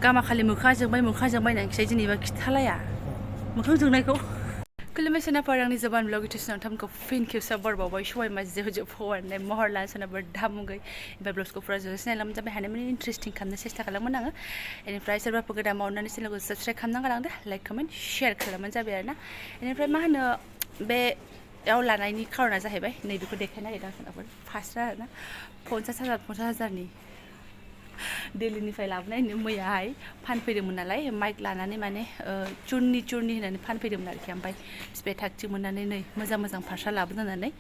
गामाखालि मोखां जोंबाय होननानैसै जेनेबा खिथालाया मोखां जोंनायखौ खुलुमबाय सोनाफोर आंनि जबान ब्लग इउटिउब नोंथांमोनखौ फिन खेबसे बरबावबाय सबाय माजे जोब हरनाय महर लानो सोनाबर दामुगै एमफ्राय ब्लग्सखौ फुरा जों सिनायलाम जाबाय हानायमानि इन्टारेस्टिं खालामनो सेस्था खालामोन आङो बेनिफ्राय सोरबाफोर गोदान मावनानै चेनेलखौ साबस्क्राइब खालामना गालांदो लाइक कमेन्ट शेयार खालामबानो जाबाय आरोना बेनिफ्राय मा होनो बेयाव लानायनि खारना जाहैबाय नैबेखौ देखायनो नागिरदों आं सोनाफोर फास्रा आरोना 50,000 दिल्लीनिफ्राय लाबोनाय मैयाहाय फानफैदोंमोन नालाय माइक लानानै माने चुरनि होननानै फानफैदोंमोन आरोखि ओमफ्राय बिसिबाय थागथि मोननानै नै मोजां फास्रा लाबोदों होननानै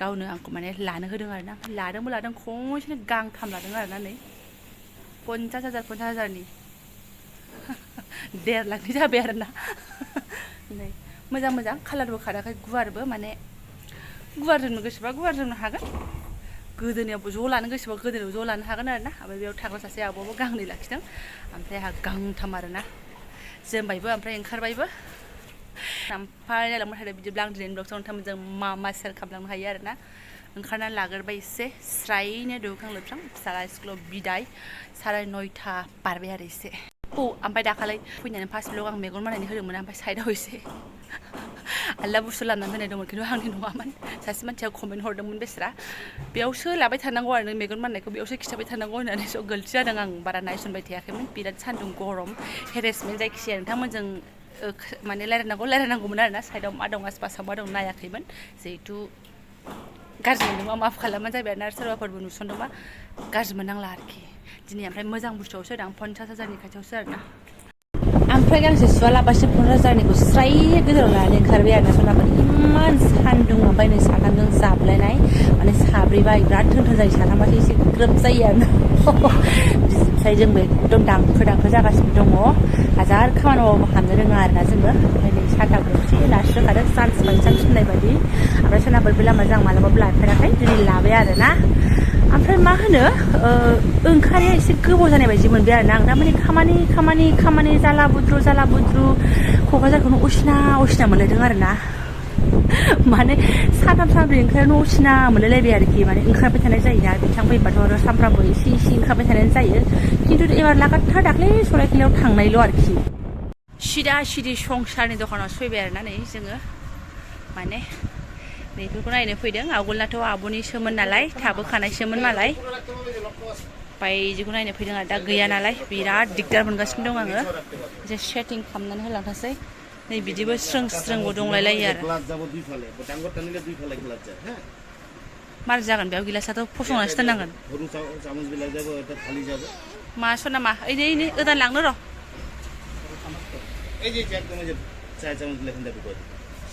गावनो आंखौ माने लानो होदों आरोना लादों खनसेनो गांथाम लादों आरोना नै 50,000 नि 1.5 लाखनि जाबाय आरोना नै मोजां कालारबो खाराखै गुवारबो माने गुवार जोंनो गोसोबा गुवार जोंनो हागोन गोदोनायावबो ज' लानो गोसोबा गोदोनायाव ज' लानो हागोन आरोना ओमफ्राय बेयाव थाग्रा सासे आब'आबो गांनै लाखिदों ओमफ्राय आंहा गांथाम आरोना जोमबायबो ओमफ्राय ओंखारबायबो ओमफ्राय नायलांबाय थादो बिदिब्ला आं दिनैनि ब्लगआव नोंथांमोनजों मा सेयार खालामलांनो हायो आरोना ओंखारनानै लाग्रोबाय एसे स्रायनो दुगैखां लोबस्रां फिसाला स्कुलाव बिदाय 9:30 बारबाय आरो एसे ओमफ्राय दाखालै फैनानै फार्स्ट ब्लग आं मेगन मानायनि होदोंमोन ओमफ्राय साइडआव एसे आलदा बुस्थु लामनानै दोननाय दंमोन खिन्थु आंनि नङामोन सासे मानसिया कमेन्ट हरदोंमोन बेस्रा बेयावसो लाबाय थानांगौ आरो नों मेगन माननायखौ बेयावसो खिथाबाय थानांगौ होननानै स' गोलति जादों आं बारा नायसनबाय थायाखैमोन बिराद सान्दुं गरम हेरेसमेन्ट जायखिजाया नोंथांमोनजों माने रायलायनांगौमोन आरोना साइडआव मा दं आसपासाव मा दं नायाखैमोन जिहेथु गाज्रि मोनदोंबा माफ खालामबानो जाबाय आरोना सोरबाफोरबो नुसनदोंबा गाज्रि मोननांला आरोखि दिनै ओमफ्राय मोजां बुस्थुआवसो होदों 50,000 खाथियावसो आरोना ओमफ्राय गांसे सुवालाबासिनो 50,000खौ स्राय गोजानाव लानानै ओंखारबाय आरोना सोनाबारि इमान सान्दुं ओमफ्राय नै साथामजों जाबलायनाय माने साब्रैबा बिराद थोन जायो साथामबासो एसे ग्रोब जायो आरोना बिनिफ्राय जोंबो एकदम दांखो जागासिनो दङ हाजार खामानि मावबाबो हाबनो रोङा आरोना जोङो ओमफ्राय नै साथाखौ एसे लास्रोखादों चान्स बाय चान्स होननाय बायदि ओमफ्राय सोनाबार बे लामाजों आं मालाबाबो लाफेराखै दिनै लाबाय आरोना ओमफ्राय मा होनो ओंखारनाया एसे गोबाव जानाय बायदि मोनबाय आरोना आं थारमाने खामानि जाला बुद्रु क'क्राझारखौनो असिना मोनलायदों आरोना माने साथाम साब्रै ओंखारनो असिना मोनलायलायबाय आरोखि माने ओंखारबाय थानाय जायोना बिथां फैबाथ' आरो सानफ्रामबो एसे ओंखारबाय थानाय जायो खिन्थु एबार लागाथार दाख्लै सराइखेलायाव थांनायल' आरोखि सिदा संसारनि दखानाव फैबाय आरोना नै जोङो माने बेफोरखौ नायनो फैदों आवगोलनाथ' आब'निसोमोन नालाय थाबोखानायसोमोन मालाय बायदिखौ नायनो फैदों आरो दा गैया नालाय बिराद दिगदार मोनगासिनो दं आङो एसे सेटिं खालामनानै होलांथासै नै बिदिबो स्रोंबो दंलायलायो आरो मार जागोन बेयाव गिलासाथ' फसंनानैसो दोननांगोन मा सनामा ओइ ओदान लांनो र'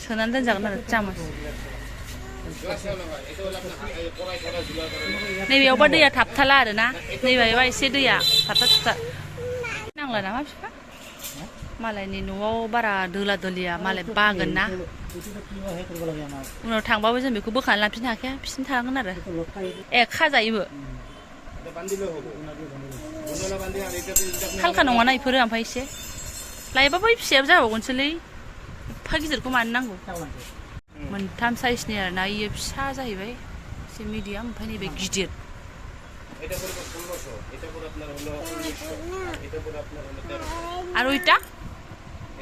सोनानै दोनजागोन आरो चामच नैबेयावबा दैया थाबथाला आरोना नैबेयावबा एसे दैया थाबथा नांला नामा बिफा मालायनि न'आव बारा दोला दोलिया मालाय बागोन ना उनाव थांबाबो जों बेखौ बोखानानै लांफिननो हाखाया बिसिनो थानांगोन आरो खाजायोबो हालखा नङाना बेफोरो ओमफ्राय एसे लायोबा बै फिसायाबो जाबावगोनसोलै एफा गिदिरखौ मानो नांगौ मोनथाम साइजनि आरोना इयो फिसा जाहैबाय एसे मिडियाम ओमफ्राय नैबे गिदिर আর ওইটা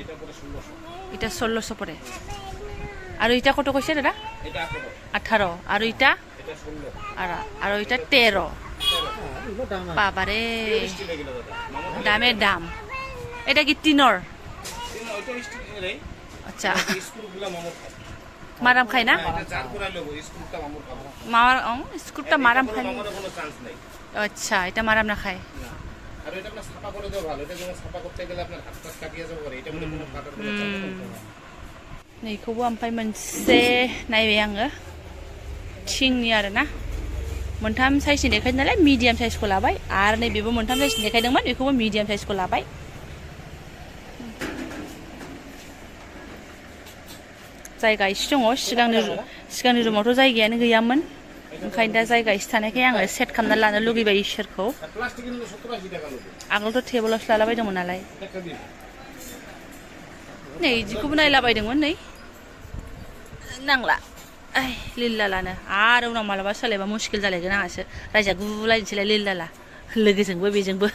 এটা 1600 পড়ে আর ওইটা কত কইছে দাদা এটা 18 আর ওইটা এটা 16 আর ওইটা 13 বাবারে দামের দাম এটা কি তিনর আচ্ছা মারাম খায় না স্কুলটা মারাম খায় আচ্ছা এটা মারাম না খায় আর এটা আপনি ছাপা করে দাও ভালো এটা যখন ছাপা করতে গেলে আপনার হাত কাটিয়ে যাবে করে এটা বলে কোনো কাটার কোনো চান্স নেই नैखौबो ओमफ्राय मोनसे नायबाय आङो थिंनि आरोना मोनथाम साइजनि देखायदों नालाय मिडियाम साइजखौ लाबाय आरो नैबेबो मोनथाम साइजनि देखायदोंमोन बेखौबो मिडियाम साइजखौ लाबाय जायगा एसे दङ सिगांनि रुमावथ' जायगायानो गैयामोन ओंखायनो दा जायगा एसे थानायखाय आङो सेट खालामनानै लानो लुगैबाय इसोरखौ आगोलथ' टेबोलावसो लालाबायदोंमोन नालाय नै इदिखौबो नायलाबायदोंमोन नै नांला लिल्लालानो आरो उनाव मालाबा सोलायबा मुस्किल जालायगोन आंहासो रायजा गुलायनोसैलाय लिल्लाला लोगोजोंबो बेजोंबो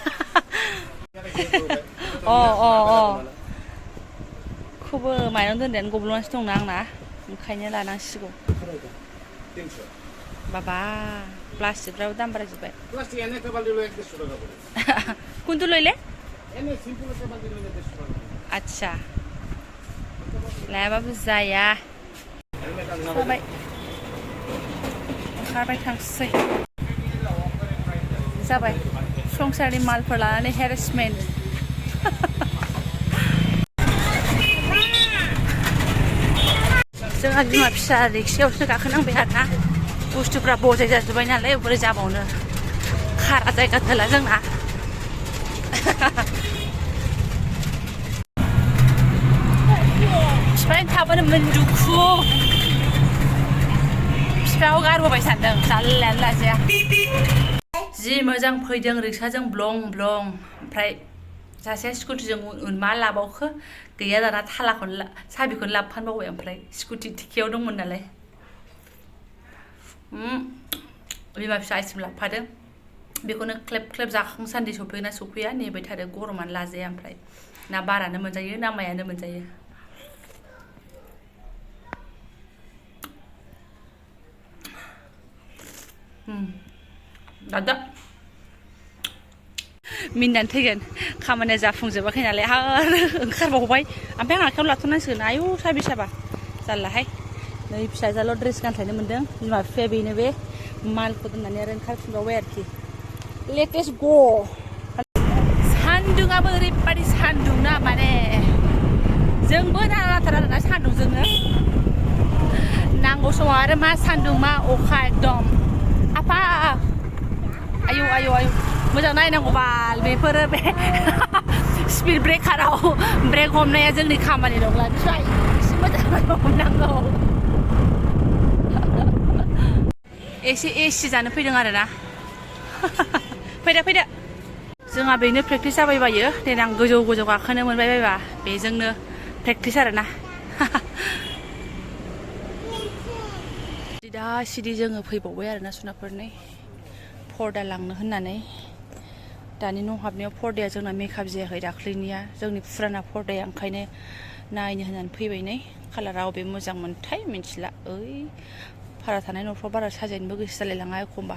खौबो माइरं दोननायानो गब्लंनासो दंना आंना ओंखायनो लानांसिगौ बाबा प्लास्टिकफ्राबो दाम बारायजोब्बाय कुन्टु लइले आच्छा लायाबाबो जाया ओंखारबाय थांसै जाबाय संसारनि मालफोर लानानै हेरेसमेन्ट जोंहा बिमा फिसा रिक्सायावसो गाखोनांबाय आरोना बुस्थुफ्रा बजाय जाजोब्बाय नालाय बोरै जाबावनो खारा जायगा थोला जोंना बिफाया थाबोनो दुखु बिफायाव गारबोबाय सानदों जाल्लायानो लाजाया जि मोजां फैदों रिक्साजों ब्लं ब्लं ओमफ्राय सासेया स्कुटिजों मा लाबावखो गैया दाना थालाखौनो साबिखौनो लाबोफानबावबाय ओमफ्राय स्कुटि थिखियाव दंमोन नालाय बिमा फिसा आइसक्रिम लाबोफादों बेखौनो क्लेब क्लेब जाखांसान्दि सफैगोन ना सफैया नेबाय थादों गरमानो लाजाया ओमफ्राय ना बारानो मोनजायो ना मायानो मोनजायो दादा मिनिनानै थैगोन खामानिया जाफुंजोबाखै नालाय आरो ओंखारबावबाय ओमफ्राय आं आखायाव लाथ'नांसिगोन आयौ साबि साबा जारलाहाय नै फिसाजाल' ड्रेस गानस्लायनो मोन्दों बिमा बिफाया बेनो बे मालखौ दोननानै आरो ओंखारफिनबावबाय आरोखि लेटेस्ट ग सान्दुङाबो ओरैबायदि सान्दुं ना माने जोंबो नाराथार आरोना सान्दुंजोंनो नांगौ समाव आरो मा सान्दुं मा अखा एकदम आफा आयौ आयौ आयौ मोजां नायनांगौ बाल बेफोरो बे स्पिड ब्रेकाराव ब्रेक हमनाया जोंनि खामानि नंला बिसोर एसे मोजां हमनांगौ एसे एसि जानो फैदों आरोना फैदो फैदो जोंहा बेनो प्रेक्टिस जाबाय बायो देनां गोजौ गोजौ गाखोनो मोनबाय बायबा बेजोंनो प्रेक्टिस आरोना सिदा सिदि जोङो फैबावबाय आरोना सुनाफोरनि पर्दा लांनो होननानै दानि न' हाबनायाव पर्दाया जोंना मेकआप जायाखै दाख्लैनिया जोंनि फुराना पर्दाया ओंखायनो नायनो होननानै फैबाय नै कालारा अबे मोजां मोनथाय मिथिला ओइ भारा थानाय न'फ्राव बारा साजायनोबो गोसो जालायलाङा एखमबा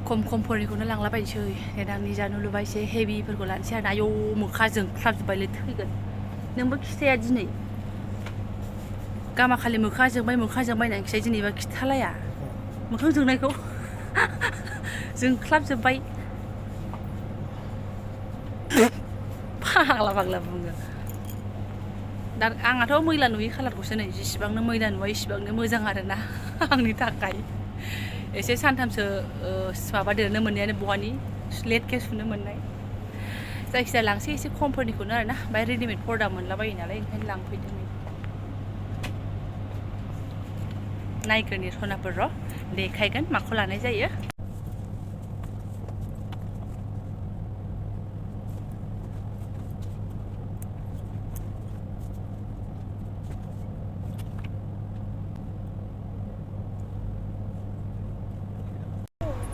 खम खमफोरनिखौनो लांलाबायनोसै देनां निजानो लुबाय एसे हेभिफोरखौ लानोसै आरो आयौ मोखा जोंख्लाबजोब्बायलै थैगोन नोंबो खिथाया दिनै गामाखालि मोखा जोंबाय होननानै खिथाय दिनैबा खिथालाया मोखां जोंनायखौ जोंख्लाबजोब्बाय फाग्ला फाग्ला बुङो दा आंहाथ' मैला नुयि कालारखौसो नै जेसेबांनो मैला नुवा इसिबांनो मोजां आरोना आंनि थाखाय एसे सानथामसो माबा देरनो मोननायानो बहानि लेटके सुनो मोननाय जायखिजाया लांसै एसे खमफोरनिखौनो आरोना ओमफ्राय रेडिमेड पर्दा मोनलाबायो नालाय ओंखायनो लांफैदों नायगोरनि सनाफोर र' देखायगोन माखौ लानाय जायो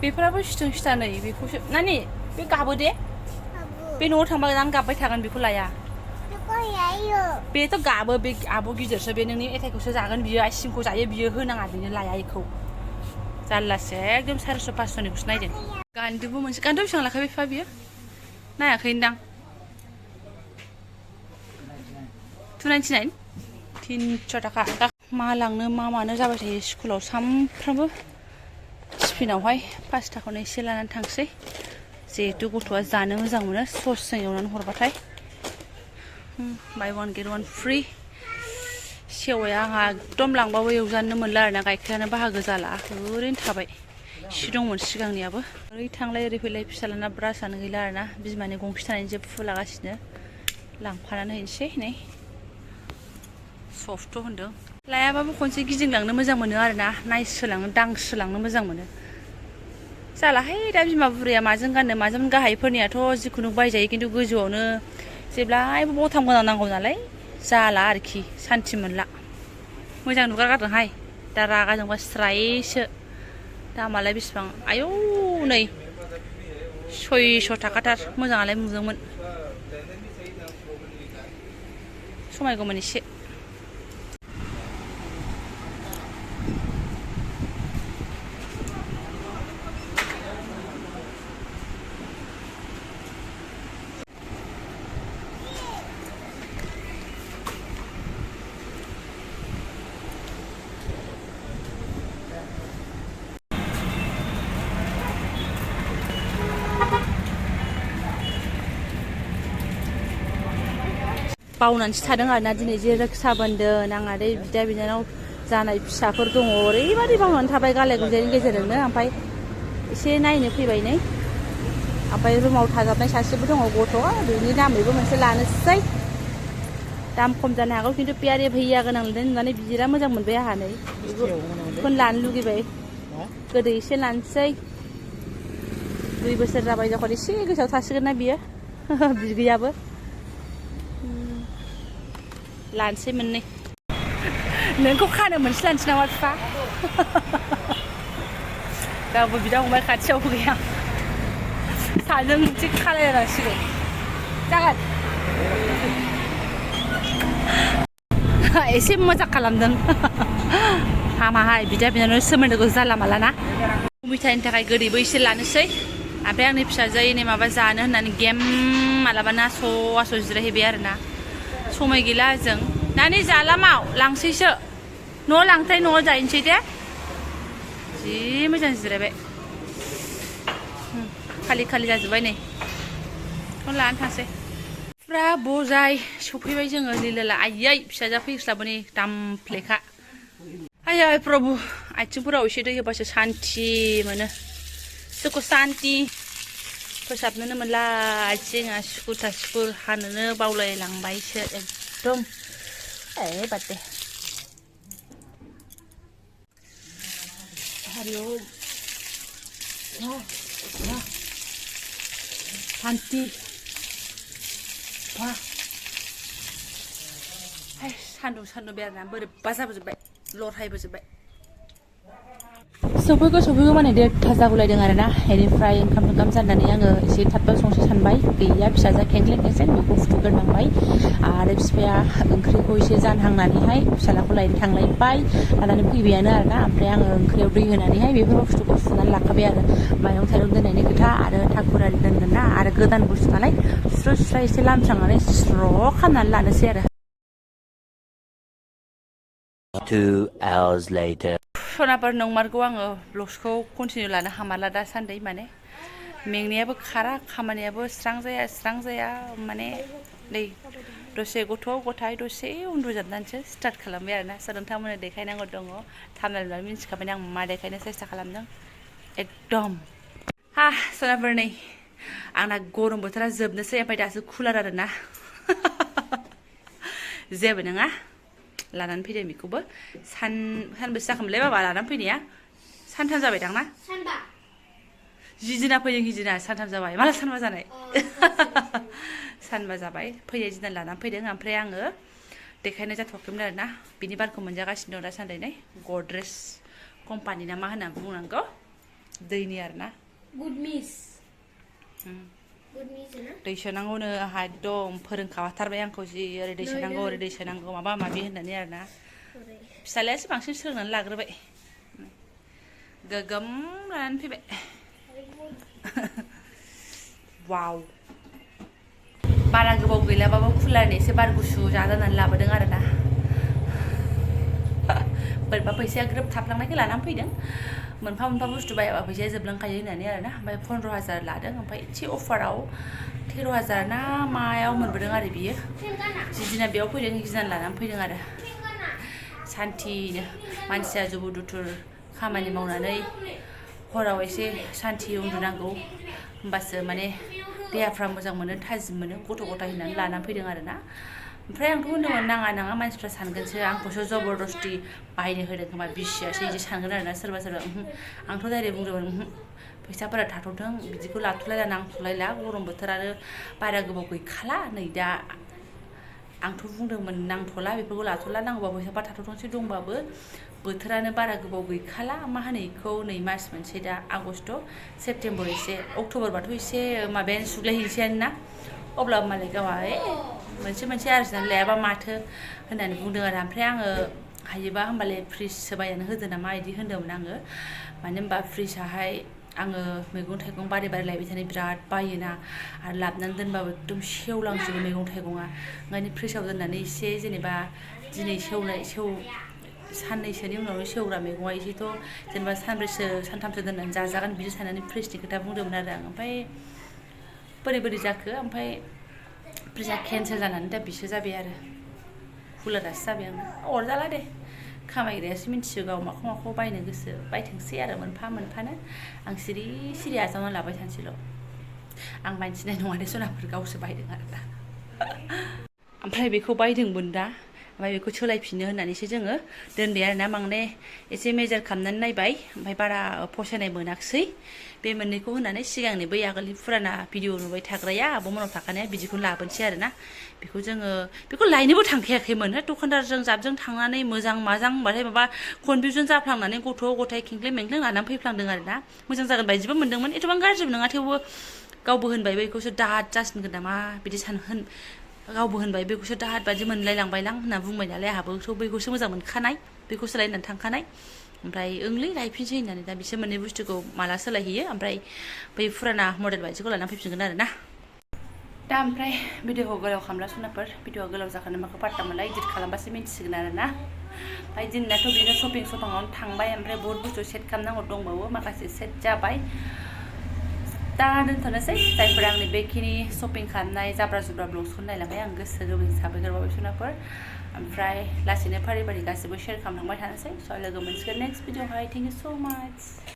बेफोराबो सिथों सिथा नै बेखौसो नानि बे गाबो दे बे न'आव थांबा आं गाबबाय थागोन बेखौ लाया बेथ' गाबो बे आब' गिदिरसो बे नोंनि एथाइखौसो जागोन बियो आइसक्रिमखौ जायो बियो होनाङा बेनो लाया बेखौ जारलासो एकदम 400-500निखौसो नायदों गान्दुबो मोनसे गान्दुआ बेसेबां लाखाय बिफा बियो नायाखैनोदां 299 300 थाखा मा लांनो मा मानो जाबाय थायो स्कुलाव सामफ्रामबो टिफिनावहाय 5 थाखाखौनो एसे लानानै थांसै जिहेतु गथ'आ जानो मोजां मोनो ससजों एवनानै हरबाथाय बाय 1 get 1 फ्रि सेवाया आंहा एकदम लांबाबो एवजानो मोनला आरोना गाइखेरानो बाहागो जाला ओरैनो थाबाय सि दंमोन सिगांनियाबो ओरै थांलाय ओरै फैलाय फिसालाना ब्रासआनो गैला आरोना बिमानि गंसे थानायनि जेबो फुलागासिनो लांफानानै हैनोसै नै सफ्ट होनदों लायाबाबो खनसे गिदिंलांनो मोजां मोनो आरोना नायस्रोलांनो दांस्रोलांनो मोजां मोनो जालाहाय दा बिमा बुरैया माजों गाननो माजों गाहायफोरनियाथ' जिखुनु बायजायो खिन्थु गोजौआवनो जेब्लायबो बथाम गोनां नांगौ नालाय जाला आरोखि सान्थि मोनला मोजां नुगारगारदोंहाय दा रागा जोंबा स्रायसो दामालाय बेसेबां आयौ नै 600 थाखाथार मोजाङालाय मोजांमोन समायगौमोन एसे बावनानैसो थादों आरोना दिनै जे रक्षा बन्दन आंहा बिदा बिनानाव जानाय फिसाफोर दङ ओरैबादि बावनानै थाबाय गालाय गुजायनि गेजेरजोंनो ओमफ्राय एसे नायनो फैबाय नै ओमफ्राय रुमाव थाजाबनाय सासेबो दङ गथ' बेनि नामैबो मोनसे लानोसै दाम खम जानो हागौ खिन्थु पेयारे भैया गोनां नुनानै बिदिरा मोजां मोनबाय आंहा नै बेखौनो लानो लुगैबाय गोदै एसे लानोसै 2 बोसोर जाबाय जखन एसे गोसोआव थासिगोन ना बियो बिगैयाबो लानोसै मोननै नोंखौ खानो मोनसे लानोसै नामा बिफा रावबो बिदा फंबाय खाथियावबो गैया साजों मोनसे खालायनांसिगोन जागोन एसे मजा खालामदों हामाहाय बिदा बिनानाव सोमोन्दोखौ जाला माला ना मिथाइनि थाखाय गोदैबो एसे लानोसै ओमफ्राय आंनि फिसाजोआ माबा जानो होननानै गेम मालाबा ना स' जिरायहैबाय आरोना समाय गैला जों नानि जाला माव लांसैसो न'आव लांथाय न'आव जाहैनोसै दे जि मोजां जिरायबाय खालि खालि जाजोब्बाय नै बेखौनो लानानै थांसै फुरा बजाय सफैबाय जोङो लीला आयै फिसाजोआ फैस्लाबो नै दामफ्लेखा आयै प्रभु आथिंफोराव एसे दै होबासो सान्थि मोनो सुखु सान्थि फोसाबनोनो मोनला आथिं आसुगुर हानोनो बावलायलांबायसो एकदम बाद दे सान्थि सान्दुं बेरायना बोरैबा जाबोजोब्बाय लरहायबोजोब्बाय सफैगौ माने देरथा जागुलायदों आरोना बेनिफ्राय ओंखाम जाननानै आङो एसे थाब संसै सानबाय गैया फिसाजोआ खेंख्लें बेखौ फुथुगोरनांबाय आरो बिफाया ओंख्रिखौ एसे जानहांनानैहाय फिसालाखौ लायनो थांलायबाय लानानै फैबायानो आरोना ओमफ्राय आङो ओंख्रियाव दै होनानैहाय बेफोर बुस्थुखौ सुनानै लाखाबाय आरो माइरं थाइरं दोननायनि खोथा आरो थाखुरारि दोनगोन ना आरो गोदान बुस्थु नालाय सुस्रा एसे लामस्रांनानै स्र' खालामनानै लानोसै आरो 2 hours later सनाफोर नंमारगौ आङो ब्लग्सखौ कन्टिनिउ लानो हामाला दासान्दि माने मेंनायाबो खारा खामानियाबो स्रां जाया माने नै दसे गथ' गथाय दसे उन्दुजाबनानैसो स्टार्ट खालामबाय आरोना नोंथांमोननो देखायनांगौ दङ थामनायनानै मिन्थिखाबाय आं मा देखायनो सेस्था खालामदों एकदम सनाफोर नै आंना गरम बोथोरा जोबनोसै ओमफ्राय दासो कुलार आरोना जेबो नङा लानानै फैदों बेखौबो सानबेसे जाखोमोनलाय बाबा लानानै फैनाया सानथाम जाबाय दां ना जिदिना फैदों हिदिना सानथाम जाबाय माला सानबा जानाय सानबा जाबाय फैनाय दिना लानानै फैदों ओमफ्राय आङो देखायनाय जाथ'वाखैमोन आरोना बिनि बारखौ मोनजागासिनो दं दासान्दि नै गद्रेज कम्पानि ना मा होनना बुंनांगौ दैनि आरोना दै सोनांगौनो आंहा एकदम फोरोंखाथारबाय आंखौ जि ओरै दै सोनांगौ ओरै दै सोनांगौ माबा माबि होननानै आरोना फिसालायासो बांसिन सोलोंनानै लाग्रोबाय गोगोम लानानै फैबाय वाव बारा गोबाव गैलाबाबो कुलारनि एसे बार गुसु जाजानानै लाबोदों आरोना बोरैबा फैसाया ग्रोब थाफ्लांनायखाय लानानै फैदों मोनफा बुस्थु बायाबा फैसाया जोबलांखायो होननानै आरोना ओमफ्राय 15,000 लादों ओमफ्राय एसे अफाराव 13,000 ना मायाव मोनबोदों आरो बियो जिदिना बेयाव फैदों हिदिना लानानै फैदों आरो सान्थिनो मानसिया जुबुर दुथुर खामानि मावनानै हराव एसे सान्थि उन्दुनांगौ होमबासो माने देहाफ्रा मोजां मोनो थाजिम मोनो गथ' गथाय होननानै लानानै फैदों आरोना ओमफ्राय आंथ' होनदोंमोन नाङा मानसिफ्रा सानगोनसो आंखौसो जबरदस्ति बायनो होदों खोमा बिसियासो बिदि सानगोन आरोना सोरबा आंथ' डाइरेक्ट बुंदोंमोन फैसाफोरा थाथ'थों बिदिखौ लाथ'लायला नांथ'लायला गरम बोथोरानो बारा गोबाव गैखाला नै दा आंथ' बुंदोंमोन नांथ'ला बेफोरखौ लाथ'ला नांगौबा फैसाबा थाथ'थोंसै दंबाबो बोथोरानो बारा गोबाव गैखाला मा होनो बेखौ नै मास मोनसे दा आगष्ट सेप्तेम्बर एसे अक्ट'बरबाथ' एसे माबायानो सुग्लायहैनोसैयानो ना अब्ला मालाय गावहा मोनसे आरजिनानै लायाबा माथो होननानै बुंदों आरो ओमफ्राय आङो हायोबा होमबालाय फ्रिजसो बायनानै होदो नामा बिदि होन्दोंमोन आङो मानो होनबा फ्रिजआहाय आङो मैगं थाइगं बारे लायबाय थानाय बिराद बायोना आरो लाबोनानै दोनबाबो एकदम सेवलांजोबो मैगं थाइगङा ओंखायनो फ्रिजआव दोननानै एसे जेनेबा दिनै साननैसोनि उनावनो सेवग्रा मैगङा एसेथ' जेनेबा सानब्रैसो सानथामसो दोननानै जाजागोन बिदि साननानै फ्रिजनि खोथा बुंदोंमोन आरो आं ओमफ्राय बोरै जाखो ओमफ्राय फ्रिजआ केन्सेल जानानै दा बिसो जाबाय आरो कुलारासो जाबाय आंना अरजाला दे खामायग्रायासो मिन्थियो गाव माखौ बायनो गोसो बायथोंसै आरो मोनफा मोनफानो आं सिरि आजावना लाबाय थानोसैल' आं बायनो थिनाय नङा दे सनाफोर गावसो बायदों आरो दा ओमफ्राय बेखौ बायदोंमोन दा ओमफ्राय बेखौ सोलायफिननो होननानैसो जोङो दोनबाय आरोना माने एसे मेजार खालामनानै नायबाय ओमफ्राय बारा फसायनाय मोनाखिसै बे मोननैखौ होननानै सिगांनि बै आगोलनि फुराना भिडिअ नुबाय थाग्राया आब'मोनाव थाखानाया बिदिखौनो लाबोनोसै आरोना बेखौ लायनोबो थांखायाखैमोन दखानदारजों जाबजों थांनानै मोजां माजां होनबाथाय माबा कनफिउजन जाफ्लांनानै गथ' गथाय खेंख्लें मेंख्लें लानानै फैफ्लांदों आरोना मोजां जागोन बायदिबो मोनदोंमोन एथ'बां गाज्रिबो नङा थेवबो गावबो होनबाय बेखौसो दाद जासिनगोन नामा बिदि गावबो होनबाय बेखौसो दाहात बादि मोनलायलांबायलां होनना बुंबाय नालाय आहाबोथ' बैखौसो मोजां मोनखानाय बेखौ सोलायनानै थांखानाय ओमफ्राय ओंलै लायफिनसै होननानै दा बिसोर मोननै बुस्थुखौ माला सोलायहैयो ओमफ्राय बै फुराना मडेल बायदिखौ लानानै फैफिनगोन आरो ना दा ओमफ्राय भिडिअखौ गोलाव खालामला सनाफोर भिडिअआ गोलाव जाखानो माखौ पात्ता मोनला इदिट खालामबासो मिन्थिसिगोन आरो ना ओमफ्राय दिनैनाथ' बिदिनो सपिंआवनो थांबाय ओमफ्राय बहुत बुस्थु सेट खालामनांगौ दंबावो माखासे सेट जाबाय दा दोनथ'नोसै जायफोर आंनि बेखिनि शपिं खालामनाय जाब्रा जुब्रा ब्लग्सखौ नायलांबाय आं गोसो गोरबोजों साबायखर बावबाय सनाफोर ओमफ्राय लासैनो फारि गासिबो शेयार खालामलांबाय थानोसै स' लोगो मोनसिगोन नेक्स्ट भिडिअआवहाय थेंक इउ स' माच